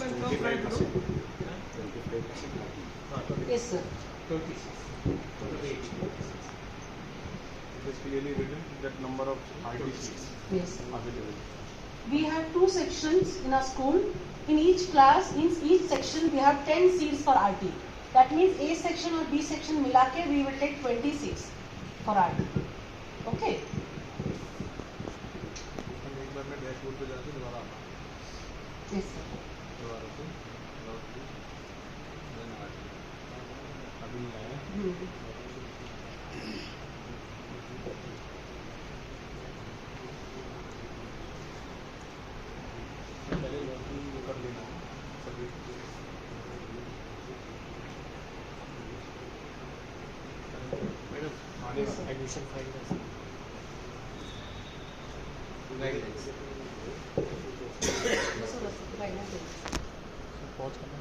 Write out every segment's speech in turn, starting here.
can come right now. 25%. Yes, sir. 26. It is clearly written that number of RT seats Yes, sir. available. We have 2 sections in our school. In each class, in each section, we have 10 seats for RT. That means A section or B section मिला के we will take 20 seats for RT. Okay? हम एक बार में dashboard पे जाके दोबारा आना Yes, sir. दोबारा से लॉटरी देन RT अभी नहीं आया पहले लॉटरी कर लेना सभी मैडम आने Yes, sir. Admission file guidelines Yes, sir. Guidance. Pause करना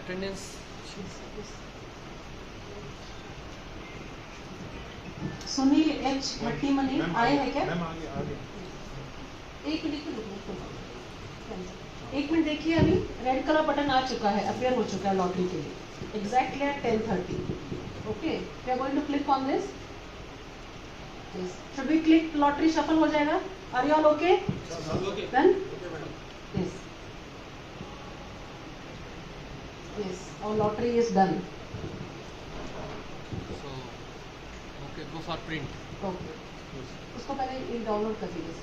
अटेंडेंस सुनील एच भट्टीमनी आए हैं क्या? मैम आगे आगे एक मिनट देखिए, अभी रेड कलर बटन आ चुका है, अपेयर हो चुका है लॉटरी के लिए exactly at 10:30. Okay, we are going to click on this. Should we click lottery shuffle हो जाएगा? Are you all okay? Then yes yes, our lottery is done. So okay, go for print. Okay, उसको पहले download कर लीजिए.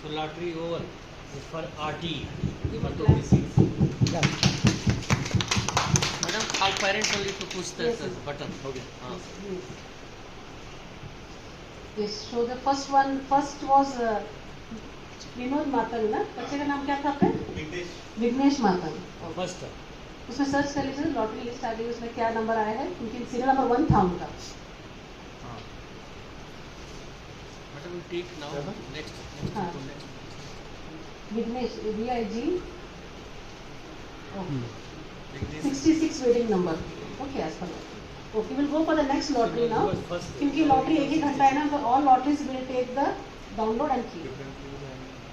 So lottery over for RT. Madam, our parents only to push the Yes, yes. button. Okay. Yes, so the first was Vinod Matang ना, बच्चे का नाम क्या था आपका? विघ्नेश मातंग. First. उसमें सर्च कर लीजिए, लॉटरी लिस्ट आ गई, उसमें क्या नंबर आया है, क्योंकि सीरियल नंबर 1 था उनका. Madam, we take now next. हाँ. Vighnesh VIG 66 waiting number. Okay, as per okay, will go for the next lottery now, क्योंकि लॉटरी एक ही घंटा है ना, तो all lotteries will take the download and click.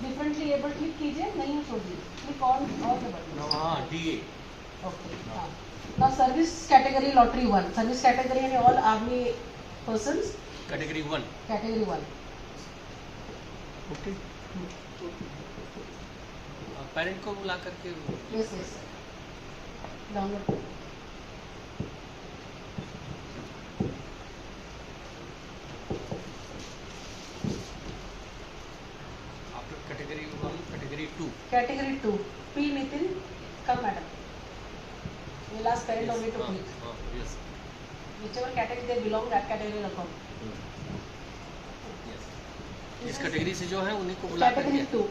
Differently able click कीजिए, नहीं छोड़ दीजिए, click on all the button. हाँ, DA. ओके, हाँ. Now service category lottery 1, service category यानी all army persons, Category 1. Category 1. Okay. Parent को बुला करके yes yes, download. After category 1, category 2. Category 2, P Nitin, come madam. We'll ask parent only to click. Yes. Whichever category they belong, that category will come. Yes. इस category से जो है उन्हीं को बुला Category करके 2.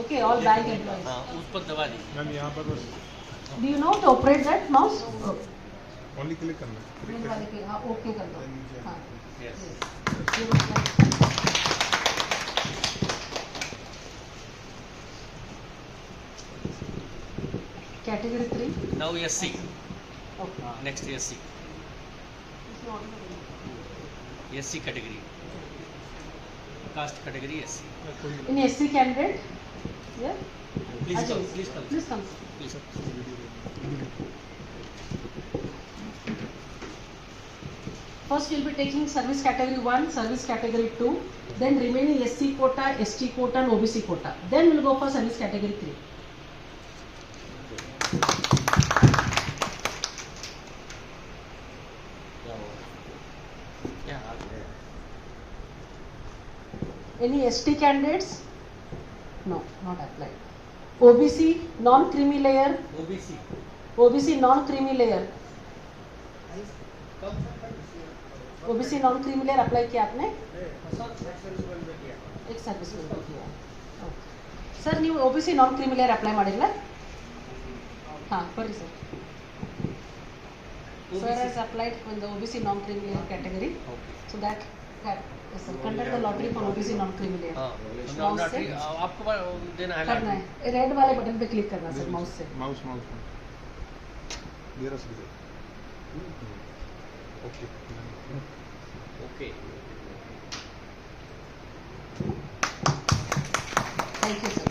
Okay, all bank employees. हाँ, उस पर दबा दीजिए. मैम यहाँ पर बस Do you know to operate that mouse? Only click करना Green वाले के, हाँ, okay कर दो. हाँ. Yes. Category 3. Now SC. Okay. Next SC. SC category. Caste category SC. In SC candidate, yeah. Please Ajay, come. Please come. Please come. Please. First, you'll be taking service category 1, service category 2, then remaining SC quota, ST quota, and OBC quota. Then we'll go for service category 3. Any ST candidates? No, not applied. OBC non-creamy layer. OBC. OBC non-creamy layer. OBC non creamy layer apply किया आपने एक service में किया sir ನೀವು OBC non creamy layer apply ಮಾಡಿಲ್ಲ हाँ ಬರ್ರಿ sir Sir has applied for the OBC non-creamy layer category, so that yes, sir, conduct the lottery for OBC non-creamy layer. Mouse से आपको देना है करना है रेड वाले बटन पे क्लिक करना सर माउस से माउस मेरा से okay okay thank you sir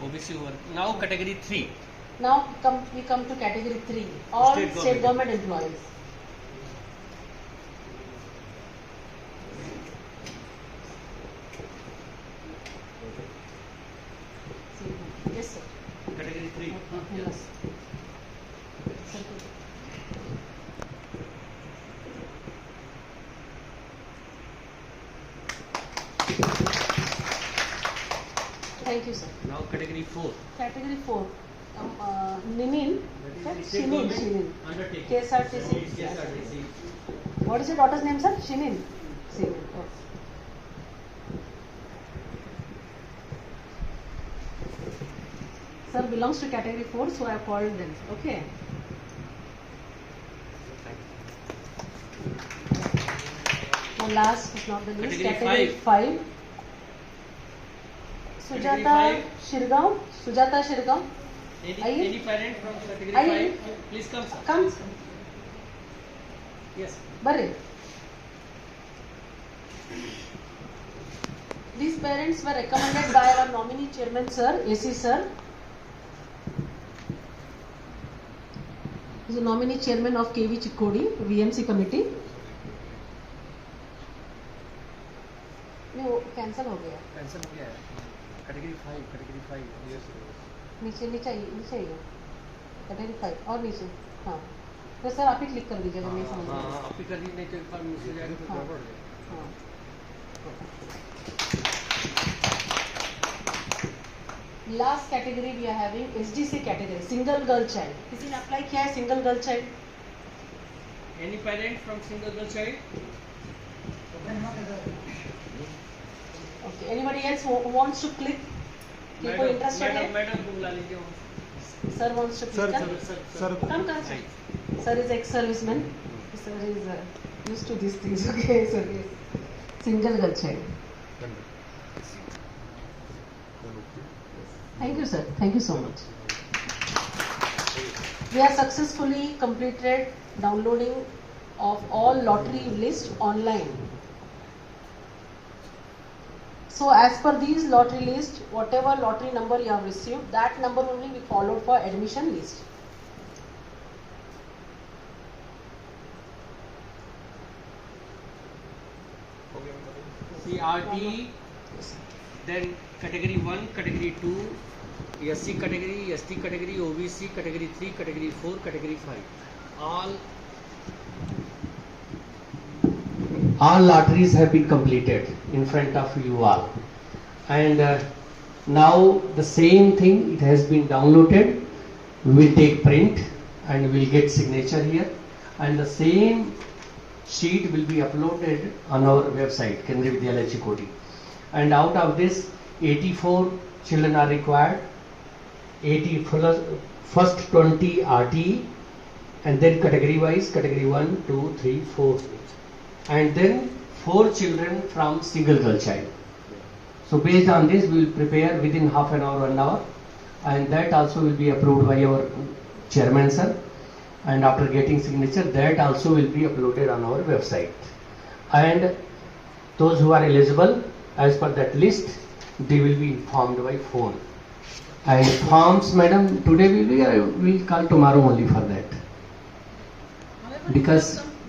OBC over now category 3 now we come to category 3 all state government employees yes sir category 3 yes thank you sir now category 4 category 4 Ninin Shinin undertaking KSRTC KSRTC what is your daughter's name sir Shinin okay. Sir belongs to category 4 so I have called them okay now last but not the least category 5 Sujata Shirgaon any parent from category 5 please come sir come yes ಬರ್ರಿ these parents were recommended by our nominee chairman sir AC sir he is the nominee chairman of KV Chikkodi VMC committee नहीं वो cancel हो गया cancel हो गया है category 5 yes नीचे नीचे आइए कैटेगरी 5 और नीचे हाँ तो सर आप ही क्लिक कर दीजिएगा नहीं समझ हाँ आप ही कर दी नहीं तो एक बार मिस हो जाएगा तो गड़बड़ हो जाएगा हाँ last category we are having SDC category single girl child किसी ने अप्लाई किया है single girl child any parent from single girl child Okay, anybody else who wants to click? People interested? Madam को बुला लीजिए Sir wants to click. sir Come. Sir is ex-serviceman. Sir is used to these things. Okay, sir. Yes. Single girl child. Thank you, sir. Thank you so much. We have successfully completed downloading of all lottery list online. So as per these lottery list, whatever lottery number you have received, that number only be followed for admission list. CRT, then category 1, category 2, SC category, ST category, OBC category 3, category 4, category 5. All lotteries have been completed in front of you all, and now the same thing, it has been downloaded. We will take print and we will get signature here, and the same sheet will be uploaded on our website Kendriya Vidyalaya Chikkodi, and out of this 84 children are required, 80 first 20 RTE, and then category wise category 1, 2, 3, 4, and then 4 children from single girl child. So based on this we will prepare within half an hour, 1 hour, and that also will be approved by our chairman sir, and after getting signature that also will be uploaded on our website, and those who are eligible as per that list they will be informed by phone. And forms madam today we will call tomorrow only for that, because